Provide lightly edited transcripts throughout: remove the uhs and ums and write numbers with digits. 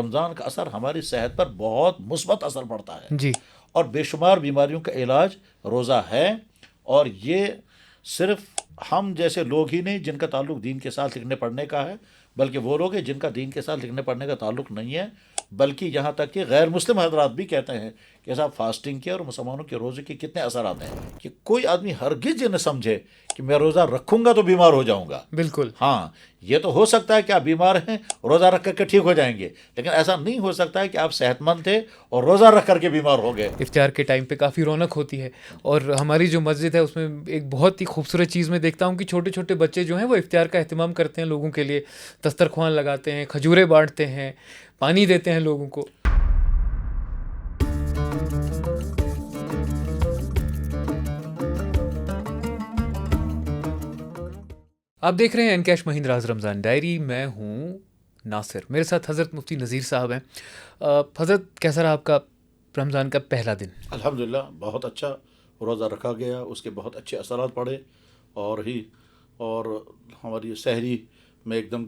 رمضان کا اثر ہماری صحت پر بہت مثبت اثر پڑتا ہے جی اور بے شمار بیماریوں کا علاج روزہ ہے. اور یہ صرف ہم جیسے لوگ ہی نہیں جن کا تعلق دین کے ساتھ لکھنے پڑھنے کا ہے، بلکہ وہ لوگ ہیں جن کا دین کے ساتھ لکھنے پڑھنے کا تعلق نہیں ہے، بلکہ یہاں تک کہ غیر مسلم حضرات بھی کہتے ہیں کہ صاحب فاسٹنگ کے اور مسلمانوں کے روزے کے کتنے اثرات ہیں، کہ کوئی آدمی ہرگز یہ نہ سمجھے کہ میں روزہ رکھوں گا تو بیمار ہو جاؤں گا. بالکل. ہاں یہ تو ہو سکتا ہے کہ آپ بیمار ہیں روزہ رکھ کر کے ٹھیک ہو جائیں گے، لیکن ایسا نہیں ہو سکتا ہے کہ آپ صحت مند تھے اور روزہ رکھ کر کے بیمار ہو گئے. افطار کے ٹائم پہ کافی رونق ہوتی ہے، اور ہماری جو مسجد ہے اس میں ایک بہت ہی خوبصورت چیز میں دیکھتا ہوں کہ چھوٹے چھوٹے بچے جو ہیں وہ افطار کا اہتمام کرتے ہیں، لوگوں کے لیے دسترخوان لگاتے ہیں، کھجوریں بانٹتے ہیں، پانی دیتے ہیں لوگوں کو. آپ دیکھ رہے ہیں این کیش مہندراز رمضان ڈائری. میں ہوں ناصر، میرے ساتھ حضرت مفتی نذیر صاحب ہیں. حضرت کیسا رہا آپ کا رمضان کا پہلا دن؟ الحمدللہ بہت اچھا روزہ رکھا گیا، اس کے بہت اچھے اثرات پڑے، اور ہماری سحری میں ایک دم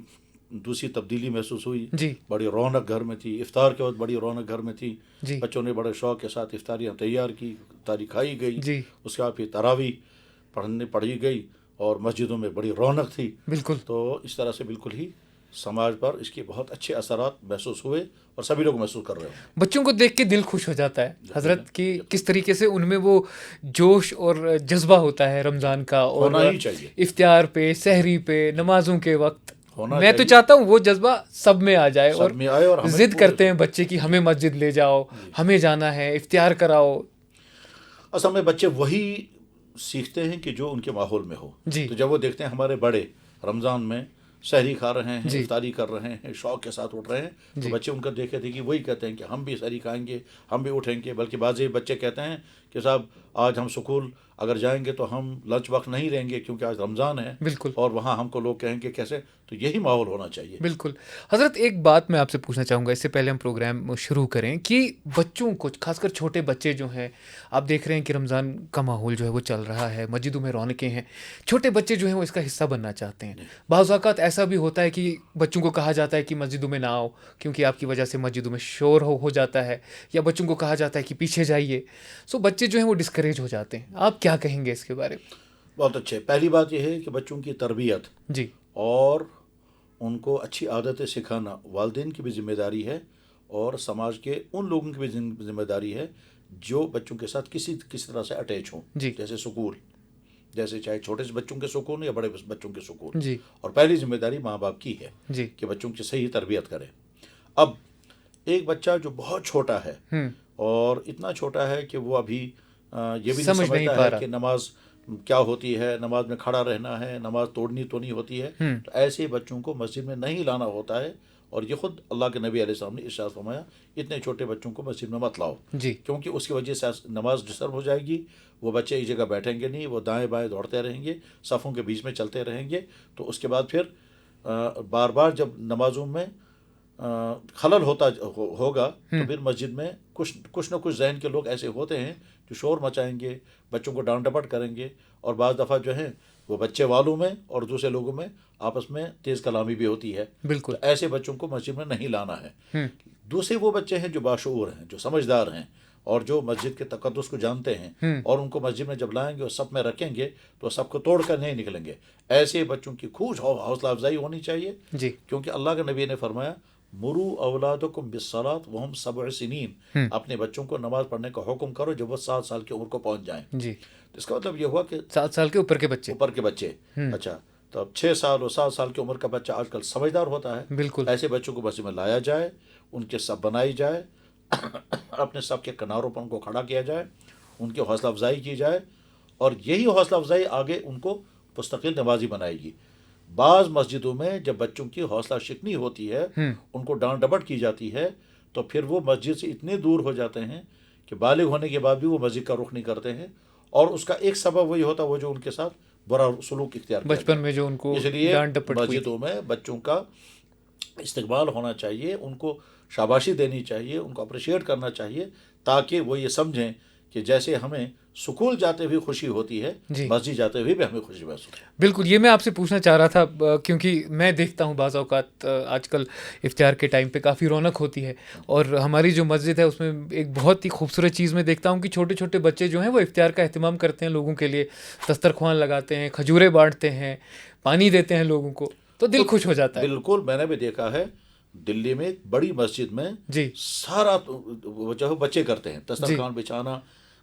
دوسری تبدیلی محسوس ہوئی. جی بڑی رونق گھر میں تھی، افطار کے وقت بڑی رونق گھر میں تھی. جی بچوں نے بڑے شوق کے ساتھ افطاریاں تیار کی، افطاری کھائی گئی. جی اس کے بعد پھر تراویح پڑھی گئی اور مسجدوں میں بڑی رونق تھی. بالکل. تو اس طرح سے بالکل ہی سماج پر اس کے بہت اچھے اثرات محسوس ہوئے اور سبھی لوگ محسوس کر رہے ہیں. بچوں کو دیکھ کے دل خوش ہو جاتا ہے حضرت کہ کس طریقے سے ان میں وہ جوش اور جذبہ ہوتا ہے رمضان کا، اور ہونا ہی چاہیے. افطار پہ، سحری پہ، نمازوں کے وقت ہونا میں تو چاہیے. چاہتا ہوں وہ جذبہ سب میں آ جائے، اور سب میں آئے اور ہمیں ضد کرتے ہیں بچے کی ہمیں مسجد لے جاؤ، ہمیں جانا ہے، افطار کراؤ. اصل میں بچے وہی سیکھتے ہیں کہ جو ان کے ماحول میں ہو. جی تو جب وہ دیکھتے ہیں ہمارے بڑے رمضان میں سحری کھا رہے ہیں، جی افطاری کر رہے ہیں، شوق کے ساتھ اٹھ رہے ہیں، تو جی بچے ان کا دیکھے دیکھی وہی کہتے ہیں کہ ہم بھی سحری کھائیں گے، ہم بھی اٹھیں گے. بلکہ بعض بچے کہتے ہیں کہ صاحب آج ہم سکول اگر جائیں گے تو ہم لنچ وقت نہیں لیں گے کیونکہ آج رمضان ہے. بالکل اور وہاں ہم کو لوگ کہیں گے کیسے. تو یہی ماحول ہونا چاہیے. بالکل. حضرت ایک بات میں آپ سے پوچھنا چاہوں گا اس سے پہلے ہم پروگرام شروع کریں، کہ بچوں کو، خاص کر چھوٹے بچے جو ہیں، آپ دیکھ رہے ہیں کہ رمضان کا ماحول جو ہے وہ چل رہا ہے، مسجدوں میں رونقیں ہیں، چھوٹے بچے جو ہیں وہ اس کا حصہ بننا چاہتے ہیں. بعض اوقات ایسا بھی ہوتا ہے کہ بچوں کو کہا جاتا ہے کہ مسجدوں میں نہ آؤ کیونکہ آپ کی وجہ سے مسجدوں میں شور ہو جاتا ہے، یا بچوں کو کہا جاتا ہے کہ پیچھے جائیے. سو بچے جو ہیں وہ ڈسکریج ہو جاتے ہیں. آپ کیا کہیں گے اس کے بارے میں؟ بہت اچھے. پہلی بات یہ ہے کہ بچوں کی تربیت جی اور ان کو اچھی عادتیں سکھانا والدین کی بھی ذمہ داری ہے، اور سماج کے ان لوگوں کی بھی ذمہ داری ہے جو بچوں کے ساتھ کسی طرح سے اٹیچ ہوں. جی جیسے سکول، جیسے چاہے چھوٹے سے بچوں کے سکول یا بڑے بچوں کے سکول. جی اور پہلی ذمہ داری ماں باپ کی ہے جی کہ بچوں کی صحیح تربیت کرے. اب ایک بچہ جو بہت چھوٹا ہے اور اتنا چھوٹا ہے کہ وہ ابھی یہ بھی نہیں سمجھ نہیں سمجھتا پا ہے رہا کہ نماز کیا ہوتی ہے، نماز میں کھڑا رہنا ہے، نماز توڑنی تو نہیں ہوتی ہے. تو ایسے بچوں کو مسجد میں نہیں لانا ہوتا ہے. اور یہ خود اللہ کے نبی علیہ السلام نے ارشاد فرمایا اتنے چھوٹے بچوں کو مسجد میں مت لاؤ، جی کیونکہ اس کی وجہ سے نماز ڈسٹرب ہو جائے گی. وہ بچے ایک جگہ بیٹھیں گے نہیں، وہ دائیں بائیں دوڑتے رہیں گے، صفوں کے بیچ میں چلتے رہیں گے. تو اس کے بعد پھر بار بار جب نمازوں میں خلل ہوگا تو پھر مسجد میں کچھ نہ کچھ ذہن کے لوگ ایسے ہوتے ہیں جو شور مچائیں گے، بچوں کو ڈانٹ ڈپٹ کریں گے. اور بعض دفعہ جو ہے وہ بچے والوں میں اور دوسرے لوگوں میں آپس میں تیز کلامی بھی ہوتی ہے. بالکل. تو ایسے بچوں کو مسجد میں نہیں لانا ہے. دوسرے وہ بچے ہیں جو باشعور ہیں، جو سمجھدار ہیں، اور جو مسجد کے تقدس کو جانتے ہیں، اور ان کو مسجد میں جب لائیں گے اور سب میں رکھیں گے تو سب کو توڑ کر نہیں نکلیں گے. ایسے بچوں کی خوب حوصلہ افزائی ہونی چاہیے. جی کیونکہ اللہ کے نبی نے فرمایا مرو اولادکم بالصلاۃ وہم 7 سنین، اپنے بچوں کو نماز پڑھنے کا حکم کرو جب وہ 7 سال کی عمر کو پہنچ جائیں. جی اس کا مطلب یہ ہوا کہ 7 سال کے اوپر کے بچے. اچھا تو اب 6 سال اور 7 سال کی عمر کا بچہ آج کل سمجھدار ہوتا ہے. بالکل. ایسے بچوں کو مسجد میں لایا جائے، ان کے سب بنائی جائے، اپنے سب کے کناروں پر ان کو کھڑا کیا جائے، ان کی حوصلہ افزائی کی جائے، اور یہی حوصلہ افزائی آگے ان کو مستقل نمازی بنائے گی. بعض مسجدوں میں جب بچوں کی حوصلہ شکنی ہوتی ہے، ان کو ڈانٹ ڈپٹ کی جاتی ہے، تو پھر وہ مسجد سے اتنے دور ہو جاتے ہیں کہ بالغ ہونے کے بعد بھی وہ مسجد کا رخ نہیں کرتے ہیں. اور اس کا ایک سبب وہی ہوتا ہے وہ جو ان کے ساتھ برا سلوک اختیار کیا بچپن میں جو ان کو اس لیے ڈانٹ ڈپٹ ہوئی. مسجدوں میں بچوں کا استقبال ہونا چاہیے، ان کو شاباشی دینی چاہیے، ان کو اپریشیٹ کرنا چاہیے، تاکہ وہ یہ سمجھیں کہ جیسے ہمیں سکول جاتے ہوئے خوشی ہوتی ہے جی مسجد جاتے ہوئے بھی ہمیں خوشی محسوس ہوتی ہے. بالکل یہ میں آپ سے پوچھنا چاہ رہا تھا کیونکہ میں دیکھتا ہوں بعض اوقات آج کل افطار کے ٹائم پہ کافی رونق ہوتی ہے اور ہماری جو مسجد ہے اس میں ایک بہت ہی خوبصورت چیز میں دیکھتا ہوں کہ چھوٹے چھوٹے بچے جو ہیں وہ افطار کا اہتمام کرتے ہیں لوگوں کے لیے, دسترخوان لگاتے ہیں, کھجوریں بانٹتے ہیں, پانی دیتے ہیں لوگوں کو, تو دل خوش ہو جاتا ہے. بالکل میں نے بھی دیکھا ہے دلی میں ایک بڑی مسجد میں جی سارا جو ہے بچے کرتے ہیں دسترخوان بچھانا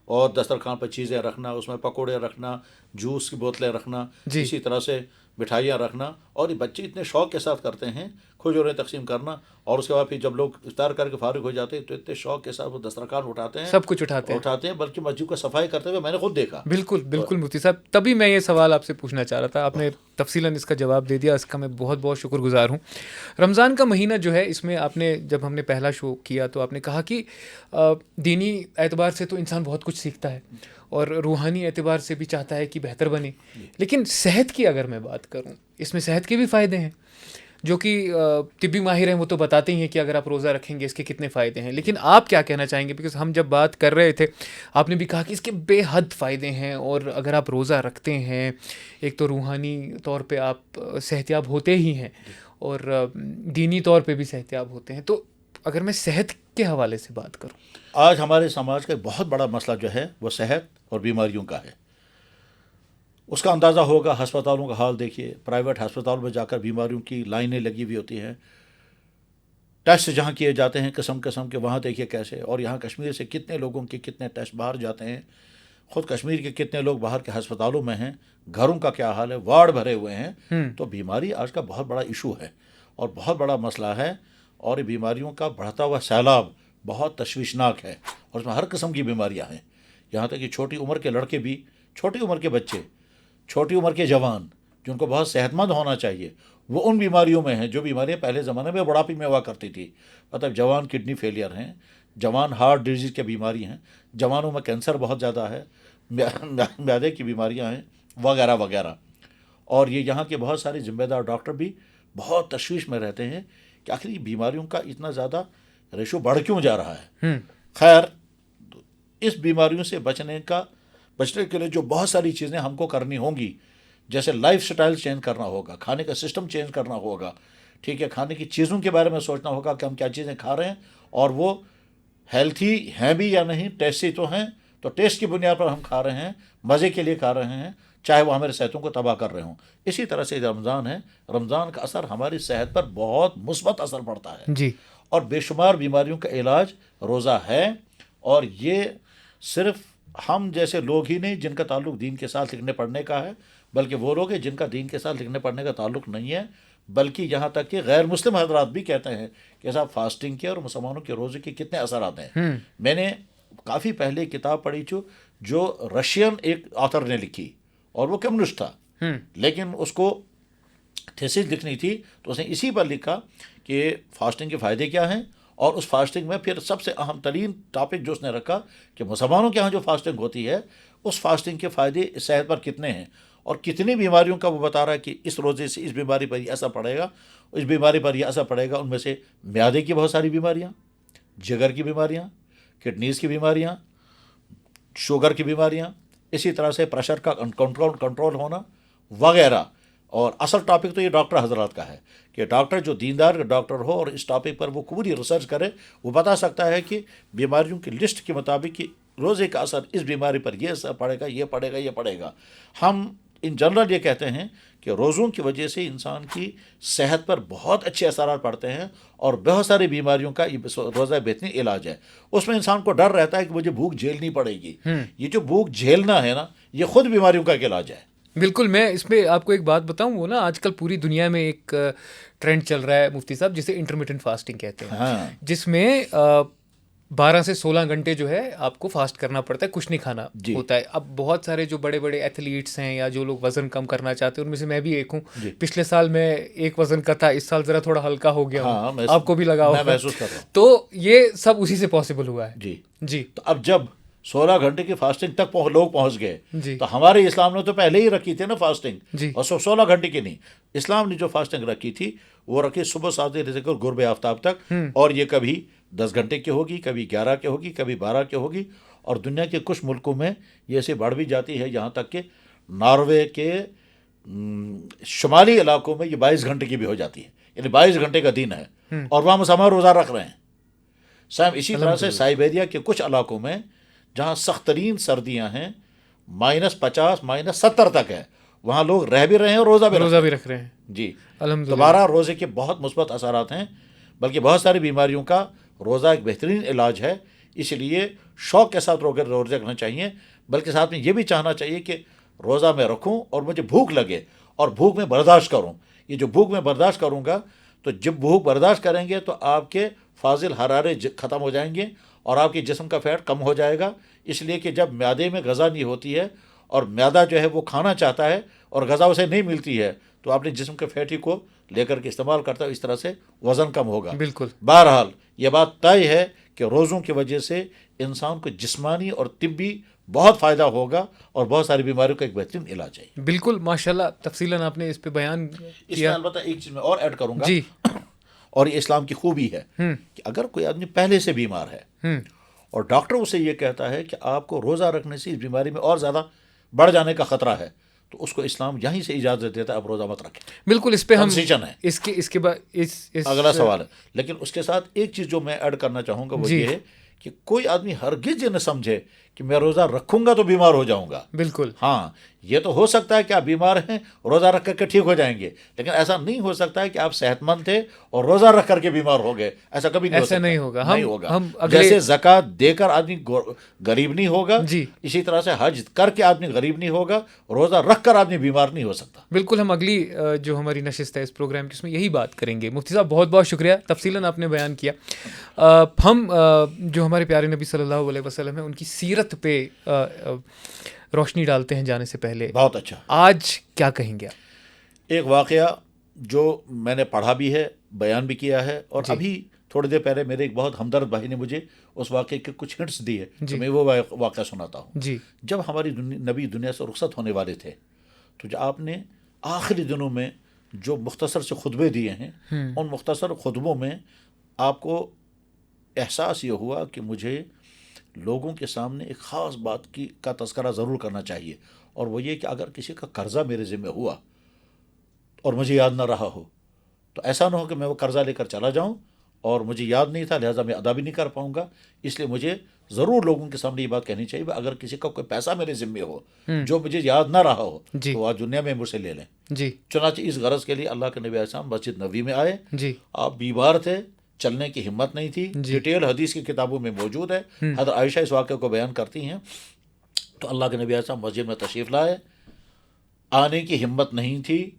اور دسترخوان پر چیزیں رکھنا, اس میں پکوڑے رکھنا, جوس کی بوتلیں رکھنا, جی اسی طرح سے مٹھائیاں رکھنا, اور یہ بچے اتنے شوق کے ساتھ کرتے ہیں کھجوریں تقسیم کرنا, اور اس کے بعد پھر جب لوگ افطار کر کے فارغ ہو جاتے ہیں تو اتنے شوق کے ساتھ وہ دسترخوان اٹھاتے ہیں, سب کچھ اٹھاتے ہیں. بلکہ مسجد کو صفائی کرتے ہوئے میں نے خود دیکھا. بالکل بالکل مفتی صاحب, تبھی میں یہ سوال آپ سے پوچھنا چاہ رہا تھا, آپ نے تفصیلاً اس کا جواب دے دیا, اس کا میں بہت بہت شکر گزار ہوں. رمضان کا مہینہ جو ہے اس میں آپ نے جب ہم نے پہلا شو کیا تو آپ نے کہا کہ دینی اعتبار سے تو انسان بہت کچھ سیکھتا ہے اور روحانی اعتبار سے بھی چاہتا ہے کہ بہتر بنے, لیکن صحت کی اگر میں بات کروں اس میں صحت کے بھی فائدے ہیں جو کہ طبی ماہر ہیں وہ تو بتاتے ہی ہیں کہ اگر آپ روزہ رکھیں گے اس کے کتنے فائدے ہیں, لیکن آپ کیا کہنا چاہیں گے؟ بیکاز ہم جب بات کر رہے تھے آپ نے بھی کہا کہ اس کے بے حد فائدے ہیں, اور اگر آپ روزہ رکھتے ہیں ایک تو روحانی طور پہ آپ صحتیاب ہوتے ہی ہیں اور دینی طور پہ بھی صحتیاب ہوتے ہیں. تو اگر میں صحت کے حوالے سے بات کروں, آج ہمارے سماج کا ایک بہت بڑا مسئلہ جو ہے وہ صحت اور بیماریوں کا ہے. اس کا اندازہ ہوگا ہسپتالوں کا حال دیکھیے, پرائیویٹ ہسپتالوں میں جا کر بیماریوں کی لائنیں لگی ہوئی ہوتی ہیں, ٹیسٹ جہاں کیے جاتے ہیں قسم قسم کے, وہاں دیکھیے کیسے, اور یہاں کشمیر سے کتنے لوگوں کے کتنے ٹیسٹ باہر جاتے ہیں, خود کشمیر کے کتنے لوگ باہر کے ہسپتالوں میں ہیں, گھروں کا کیا حال ہے, وارڈ بھرے ہوئے ہیں. تو بیماری آج کا بہت بڑا ایشو ہے اور بہت بڑا مسئلہ ہے, اور یہ بیماریوں کا بڑھتا ہوا سیلاب بہت تشویشناک ہے, اور اس میں ہر قسم کی بیماریاں ہیں, یہاں تک کہ چھوٹی عمر کے لڑکے بھی, چھوٹی عمر کے بچے, چھوٹی عمر کے جوان جن کو بہت صحت مند ہونا چاہیے وہ ان بیماریوں میں ہیں جو بیماریاں پہلے زمانے میں بڑھاپے میں ہوا کرتی تھی. مطلب جوان کڈنی فیلئر ہیں, جوان ہارٹ ڈیزیز کی بیماری ہیں, جوانوں میں کینسر بہت زیادہ ہے, معدے کی بیماریاں ہیں وغیرہ وغیرہ. اور یہ یہاں کے بہت سارے ذمہ دار ڈاکٹر بھی بہت تشویش میں رہتے ہیں کہ آخر یہ بیماریوں کا اتنا زیادہ ریشو بڑھ کیوں جا رہا ہے. خیر, اس بیماریوں سے بچنے کے لیے جو بہت ساری چیزیں ہم کو کرنی ہوں گی, جیسے لائف سٹائل چینج کرنا ہوگا, کھانے کا سسٹم چینج کرنا ہوگا, ٹھیک ہے, کھانے کی چیزوں کے بارے میں سوچنا ہوگا کہ ہم کیا چیزیں کھا رہے ہیں اور وہ ہیلتھی ہیں بھی یا نہیں, ٹیسٹی تو ہیں, تو ٹیسٹ کی بنیاد پر ہم کھا رہے ہیں, مزے کے لیے کھا رہے ہیں, چاہے وہ ہمارے صحتوں کو تباہ کر رہے ہوں. اسی طرح سے رمضان ہے, رمضان کا اثر ہماری صحت پر بہت مثبت اثر پڑتا ہے جی اور بے شمار بیماریوں کا علاج روزہ ہے. اور یہ صرف ہم جیسے لوگ ہی نہیں جن کا تعلق دین کے ساتھ لکھنے پڑھنے کا ہے, بلکہ وہ لوگ ہیں جن کا دین کے ساتھ لکھنے پڑھنے کا تعلق نہیں ہے, بلکہ یہاں تک کہ غیر مسلم حضرات بھی کہتے ہیں کہ صاحب فاسٹنگ کے اور مسلمانوں کے روزے کے کتنے اثرات ہیں. میں نے کافی پہلے کتاب پڑھی جو رشین ایک آتھر نے لکھی, اور وہ کمیونسٹ تھا, لیکن اس کو تھیسس لکھنی تھی تو اس نے اسی پر لکھا کہ فاسٹنگ کے فائدے کیا ہیں, اور اس فاسٹنگ میں پھر سب سے اہم ترین ٹاپک جو اس نے رکھا کہ مسلمانوں کے ہاں جو فاسٹنگ ہوتی ہے اس فاسٹنگ کے فائدے صحت پر کتنے ہیں, اور کتنی بیماریوں کا وہ بتا رہا ہے کہ اس روزے سے اس بیماری پر یہ اثر پڑے گا, اس بیماری پر یہ اثر پڑے گا. ان میں سے معدے کی بہت ساری بیماریاں, جگر کی بیماریاں, کڈنیز کی بیماریاں, شوگر کی بیماریاں, اسی طرح سے پریشر کا کنٹرول ہونا وغیرہ. اور اصل ٹاپک تو یہ ڈاکٹر حضرات کا ہے کہ ڈاکٹر جو دیندار ڈاکٹر ہو اور اس ٹاپک پر وہ پوری ریسرچ کرے, وہ بتا سکتا ہے کہ بیماریوں کی لسٹ کے مطابق کہ روزے کا اثر اس بیماری پر یہ اثر پڑے گا, یہ پڑے گا, یہ پڑے گا. ہم ان جنرل یہ کہتے ہیں کہ روزوں کی وجہ سے انسان کی صحت پر بہت اچھے اثرات پڑتے ہیں, اور بہت ساری بیماریوں کا روزہ بہترین علاج ہے. اس میں انسان کو ڈر رہتا ہے کہ مجھے بھوک جھیلنی پڑے گی. یہ جو بھوک جھیلنا ہے نا, یہ خود بیماریوں کا علاج ہے. بالکل. میں اس میں آپ کو ایک بات بتاؤں, وہ نا آج کل پوری دنیا میں ایک ٹرینڈ چل رہا ہے مفتی صاحب جسے انٹرمیٹنٹ فاسٹنگ کہتے ہیں, جس میں 12 سے 16 گھنٹے جو ہے آپ کو فاسٹ کرنا پڑتا ہے, کچھ نہیں کھانا ہوتا ہے. اب بہت سارے جو بڑے بڑے ایتھلیٹس ہیں یا جو لوگ وزن کم کرنا چاہتے ہیں ان میں سے میں بھی ایک ہوں. پچھلے سال میں ایک وزن کا تھا, اس سال ذرا تھوڑا ہلکا ہو گیا ہوں, آپ کو بھی لگا ہوگا. میں محسوس کر رہا ہوں. تو یہ سب اسی سے پاسبل ہوا ہے. جی جی. تو اب جب 16 گھنٹے کی فاسٹنگ تک لوگ پہنچ گئے, تو ہمارے اسلام نے تو پہلے ہی رکھی تھی نا فاسٹنگ, اور 16 گھنٹے کی نہیں. اسلام نے جو فاسٹنگ رکھی تھی وہ رکھی صبح 7 بجے سے غروب آفتاب تک, اور یہ کبھی 10 گھنٹے کی ہوگی, کبھی 11 کی ہوگی, کبھی 12 کی ہوگی, اور دنیا کے کچھ ملکوں میں یہ ایسے بڑھ بھی جاتی ہے، یہاں تک کہ ناروے کے شمالی علاقوں میں یہ 22 گھنٹے کی بھی ہو جاتی ہے، یعنی 22 گھنٹے کا دن ہے اور وہاں مسلمان روزہ رکھ رہے ہیں صاحب. اسی طرح سے سائبیریا کے کچھ علاقوں میں جہاں سخت ترین سردیاں ہیں، -50 -70 تک ہے، وہاں لوگ رہ بھی رہے ہیں اور روزہ بھی رکھ رہے ہیں. جی الحمدللہ. دوبارہ روزے کے بہت مثبت اثرات ہیں، بلکہ بہت ساری بیماریوں کا روزہ ایک بہترین علاج ہے. اس لیے شوق کے ساتھ روزے رکھنا چاہیے، بلکہ ساتھ میں یہ بھی چاہنا چاہیے کہ روزہ میں رکھوں اور مجھے بھوک لگے اور بھوک میں برداشت کروں. یہ جو بھوک میں برداشت کروں گا، تو جب بھوک برداشت کریں گے تو آپ کے فاضل حرارے ختم ہو جائیں گے اور آپ کے جسم کا فیٹ کم ہو جائے گا. اس لیے کہ جب معدے میں غذا نہیں ہوتی ہے اور معدہ جو ہے وہ کھانا چاہتا ہے اور غذا اسے نہیں ملتی ہے، تو اپنے جسم کے فیٹ ہی کو لے کر کے استعمال کرتا ہے. اس طرح سے وزن کم ہوگا. بالکل. بہرحال یہ بات طے ہے کہ روزوں کی وجہ سے انسان کو جسمانی اور طبی بہت فائدہ ہوگا اور بہت ساری بیماریوں کا ایک بہترین علاج ہے. بالکل ماشاءاللہ تفصیلاً آپ نے اس پہ بیان اس میں کیا. البتہ ایک چیز میں اور ایڈ کروں گا، جی. اور یہ اسلام کی خوبی ہے کہ اگر کوئی آدمی پہلے سے بیمار ہے اور ڈاکٹر اسے یہ کہتا ہے کہ آپ کو روزہ رکھنے سے اس بیماری میں اور زیادہ بڑھ جانے کا خطرہ ہے، تو اس کو اسلام یہیں سے اجازت دیتا ہے اب روزہ مت رکھیں. بالکل. اس پہ ہم کنسیشن ہے. اس کے بعد اگلا سوال ہے، لیکن اس کے ساتھ ایک چیز جو میں ایڈ کرنا چاہوں گا وہ یہ ہے کہ کوئی آدمی ہرگز یہ نہ سمجھے کہ میں روزہ رکھوں گا تو بیمار ہو جاؤں گا. بالکل. ہاں یہ تو ہو سکتا ہے کہ آپ بیمار ہیں روزہ رکھ کر کے ٹھیک ہو جائیں گے، لیکن ایسا نہیں ہو سکتا ہے کہ آپ صحت مند تھے اور روزہ رکھ کر کے بیمار ہو گئے. ایسا کبھی نہیں ہو سکتا. ایسا نہیں ہوگا. جیسے زکوٰۃ دے کر آدمی غریب نہیں ہوگا، جی. اسی طرح سے حج کر کے آدمی غریب نہیں ہوگا، روزہ رکھ کر آدمی بیمار نہیں ہو سکتا. بالکل. ہم اگلی جو ہماری نشست ہے اس پروگرام کی، اس میں یہی بات کریں گے. مفتی صاحب بہت بہت شکریہ، تفصیلاً آپ نے بیان کیا. ہم جو ہمارے پیارے نبی صلی اللہ علیہ وسلم ہیں ان کی سیرت پہ روشنی ڈالتے ہیں جانے سے پہلے. بہت اچھا. آج کیا کہیں گے آپ؟ ایک واقعہ جو میں نے پڑھا بھی ہے، بیان بھی کیا ہے، اور ابھی تھوڑی دیر پہلے میرے ایک بہت ہمدرد بھائی نے مجھے اس واقعے کے کچھ ہنٹس دیے، تو میں وہ واقعہ سناتا ہوں. جی. جب ہماری نبی دنیا سے رخصت ہونے والے تھے، تو جو آپ نے آخری دنوں میں جو مختصر سے خطبے دیے ہیں، ان مختصر خطبوں میں آپ کو احساس یہ ہوا کہ مجھے لوگوں کے سامنے ایک خاص بات کا تذکرہ ضرور کرنا چاہیے، اور وہ یہ کہ اگر کسی کا قرضہ میرے ذمہ ہوا اور مجھے یاد نہ رہا ہو، تو ایسا نہ ہو کہ میں وہ قرضہ لے کر چلا جاؤں اور مجھے یاد نہیں تھا لہٰذا میں ادا بھی نہیں کر پاؤں گا. اس لیے مجھے ضرور لوگوں کے سامنے یہ بات کہنی چاہیے، اگر کسی کا کوئی پیسہ میرے ذمہ ہو جو مجھے یاد نہ رہا ہو تو آج دنیا میں مجھ سے لے لیں. جی. چنانچہ اس غرض کے لیے اللہ کے نبی علیہ السلام مسجد نبوی میں آئے. جی. آپ بیمار تھے، چلنے کی ہمت نہیں تھی. ڈیٹیل حدیث کی کتابوں میں موجود ہے. حضرت عائشہ اس واقعے کو بیان کرتی ہیں. تو اللہ کے نبی علیہ السلام مسجد میں تشریف لائے، آنے کی ہمت نہیں تھی،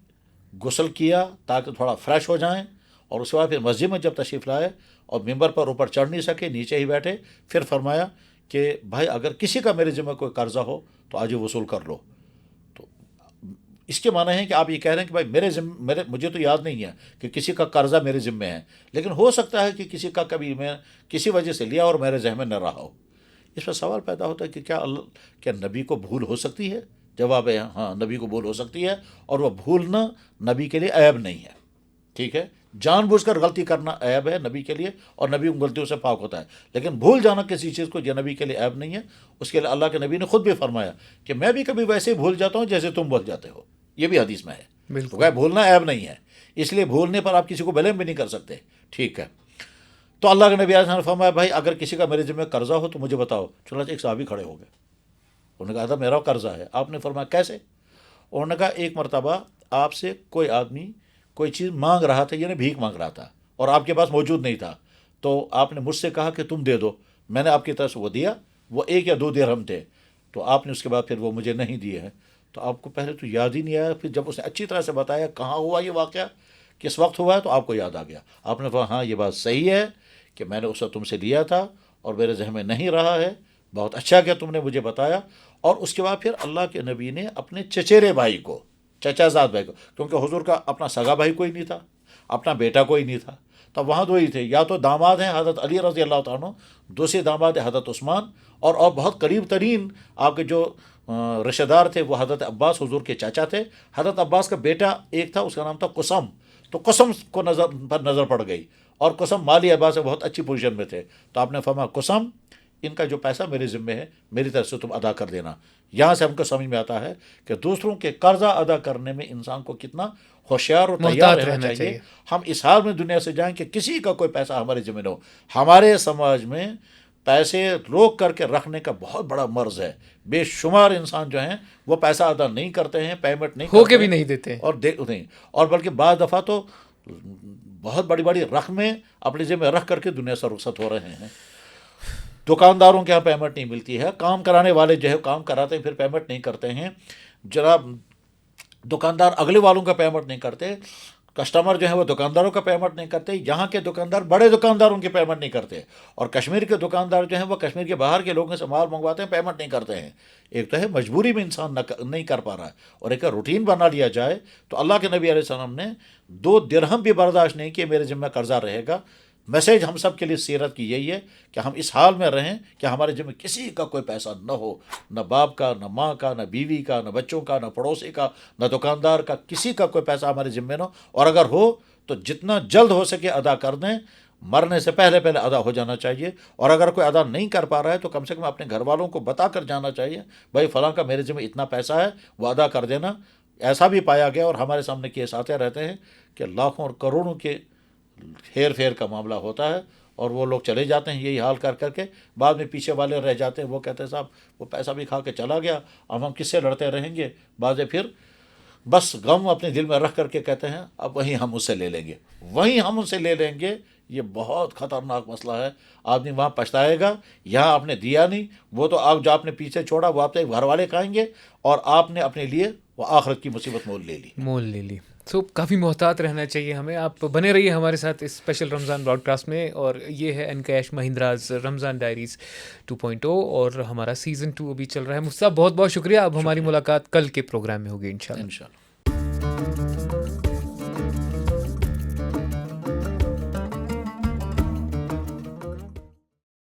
غسل کیا تاکہ تھوڑا فریش ہو جائیں، اور اس کے بعد پھر مسجد میں جب تشریف لائے اور ممبر پر اوپر چڑھ نہیں سکے، نیچے ہی بیٹھے، پھر فرمایا کہ بھائی اگر کسی کا میرے ذمہ کوئی قرضہ ہو تو آج وصول کر لو. تو اس کے معنی ہے کہ آپ یہ کہہ رہے ہیں کہ بھائی مجھے تو یاد نہیں ہے کہ کسی کا قرضہ میرے ذمہ ہے، لیکن ہو سکتا ہے کہ کسی کا کبھی میں کسی وجہ سے لیا اور میرے ذہن میں نہ رہا ہو. اس پر سوال پیدا ہوتا ہے کہ کیا نبی کو بھول ہو سکتی ہے؟ جواب ہے ہاں، نبی کو بھول ہو سکتی ہے، اور وہ بھولنا نبی کے لیے عیب نہیں ہے. ٹھیک ہے، جان بوجھ کر غلطی کرنا عیب ہے نبی کے لیے، اور نبی ان غلطیوں سے پاک ہوتا ہے، لیکن بھول جانا کسی چیز کو یہ نبی کے لیے عیب نہیں ہے. اس کے لیے اللہ کے نبی نے خود بھی فرمایا کہ میں بھی کبھی ویسے ہی بھول جاتا ہوں جیسے تم بھول جاتے ہو. یہ بھی حدیث میں ہے. تو کہ بھولنا عیب نہیں ہے، اس لیے بھولنے پر آپ کسی کو بلیم بھی نہیں کر سکتے. ٹھیک ہے. تو اللہ کے نبی نے فرمایا بھائی اگر کسی کا میرے ذمہ قرضہ ہو تو مجھے بتاؤ. چنانچہ ایک صحابی کھڑے ہو گئے، انہوں نے کہا تھا میرا قرضہ ہے. آپ نے فرمایا کیسے؟ انہوں نے کہا ایک مرتبہ آپ سے کوئی آدمی کوئی چیز مانگ رہا تھا، یعنی بھیک مانگ رہا تھا، اور آپ کے پاس موجود نہیں تھا، تو آپ نے مجھ سے کہا کہ تم دے دو. میں نے آپ کی طرف سے وہ دیا، وہ 1 یا 2 درہم تھے، تو آپ نے اس کے بعد پھر وہ مجھے نہیں دیے ہیں. تو آپ کو پہلے تو یاد ہی نہیں آیا، پھر جب اس نے اچھی طرح سے بتایا کہاں ہوا یہ واقعہ، کس وقت ہوا ہے، تو آپ کو یاد آ گیا. آپ نے کہا ہاں یہ بات صحیح ہے کہ میں نے اس وقت تم سے لیا تھا اور میرے ذہن میں نہیں رہا ہے. بہت اچھا کہ تم نے مجھے بتایا. اور اس کے بعد پھر اللہ کے نبی نے اپنے چچیرے بھائی کو، چچا زاد بھائی کو، کیونکہ حضور کا اپنا سگا بھائی کوئی نہیں تھا، اپنا بیٹا کوئی نہیں تھا، تب وہاں 2 ہی تھے، یا تو داماد ہیں حضرت علی رضی اللہ تعالیٰ عنہ، دوسرے داماد ہیں حضرت عثمان، اور بہت قریب ترین آپ کے جو رشتہ دار تھے وہ حضرت عباس حضور کے چاچا تھے. حضرت عباس کا بیٹا ایک تھا، اس کا نام تھا قسم. تو قسم کو نظر پڑ گئی، اور قسم مالی اعتبار سے بہت اچھی پوزیشن میں تھے. تو آپ نے فرمایا قسم ان کا جو پیسہ میرے ذمے ہے میری طرف سے تم ادا کر دینا. یہاں سے ہم کو سمجھ میں آتا ہے کہ دوسروں کے قرضہ ادا کرنے میں انسان کو کتنا ہوشیار اور تیار محتاط رہنا چاہیے. ہم اس حال میں دنیا سے جائیں کہ کسی کا کوئی پیسہ ہمارے ذمہ نہ ہو. ہمارے سماج میں پیسے روک کر کے رکھنے کا بہت بڑا مرض ہے. بے شمار انسان جو ہیں وہ پیسہ ادا نہیں کرتے ہیں, پیمنٹ نہیں ہو کرتے کے بھی ہیں نہیں دیتے اور نہیں, اور بلکہ بعض دفعہ تو بہت بڑی بڑی رقمیں اپنے ذمہ رکھ کر کے دنیا سے رخصت ہو رہے ہیں. دکانداروں کے یہاں پیمنٹ نہیں ملتی ہے, کام کرانے والے جو ہے کام کراتے ہیں پھر پیمنٹ نہیں کرتے ہیں. جناب دکاندار اگلے والوں کا پیمنٹ نہیں کرتے, کسٹمر جو ہے وہ دکانداروں کا پیمنٹ نہیں کرتے. یہاں کے دکاندار بڑے دکانداروں کی پیمنٹ نہیں کرتے, اور کشمیر کے دکاندار جو ہیں وہ کشمیر کے باہر کے لوگوں سے مال منگواتے ہیں, پیمنٹ نہیں کرتے ہیں. ایک تو ہے مجبوری میں انسان نہیں کر پا رہا ہے, اور ایک روٹین بنا لیا جائے. تو اللہ کے نبی علیہ السلام نے 2 درہم بھی برداشت نہیں کہ میرے ذمہ قرضہ رہے گا. میسیج ہم سب کے لیے سیرت کی یہی ہے کہ ہم اس حال میں رہیں کہ ہمارے ذمہ کسی کا کوئی پیسہ نہ ہو, نہ باپ کا, نہ ماں کا, نہ بیوی کا, نہ بچوں کا, نہ پڑوسی کا, نہ دکاندار کا, کسی کا کوئی پیسہ ہمارے ذمہ نہ ہو. اور اگر ہو تو جتنا جلد ہو سکے ادا کر دیں, مرنے سے پہلے ادا ہو جانا چاہیے. اور اگر کوئی ادا نہیں کر پا رہا ہے تو کم سے کم اپنے گھر والوں کو بتا کر جانا چاہیے, بھائی فلاں کا میرے ذمہ اتنا پیسہ ہے, وہ ادا کر دینا. ایسا بھی پایا گیا اور ہمارے سامنے کیس آتے رہتے ہیں کہ لاکھوں اور کروڑوں کے ہیر پھیر کا معاملہ ہوتا ہے, اور وہ لوگ چلے جاتے ہیں یہی حال کر کر کے. بعد میں پیچھے والے رہ جاتے ہیں, وہ کہتے ہیں صاحب وہ پیسہ بھی کھا کے چلا گیا, اب ہم کس سے لڑتے رہیں گے. بعض پھر بس غم اپنے دل میں رکھ کر کے کہتے ہیں اب وہیں ہم اس سے لے لیں گے, وہیں ہم ان سے لے لیں گے. یہ بہت خطرناک مسئلہ ہے. آدمی وہاں پچھتائے گا, یہاں آپ نے دیا نہیں, وہ تو آپ جو آپ نے پیچھے چھوڑا وہ آپ سے گھر والے کھائیں گے, اور آپ نے اپنے لیے وہ آخرت کی مصیبت مول لے لی. تو کافی محتاط رہنا چاہیے ہمیں. آپ بنے رہیے ہمارے ساتھ اس اسپیشل رمضان براڈ کاسٹ میں, اور یہ ہے انکیش مہندراز رمضان ڈائریز 2.0, اور ہمارا سیزن 2 ابھی چل رہا ہے. مفتی صاحب بہت بہت شکریہ. اب ہماری ملاقات کل کے پروگرام میں ہوگی انشاءاللہ.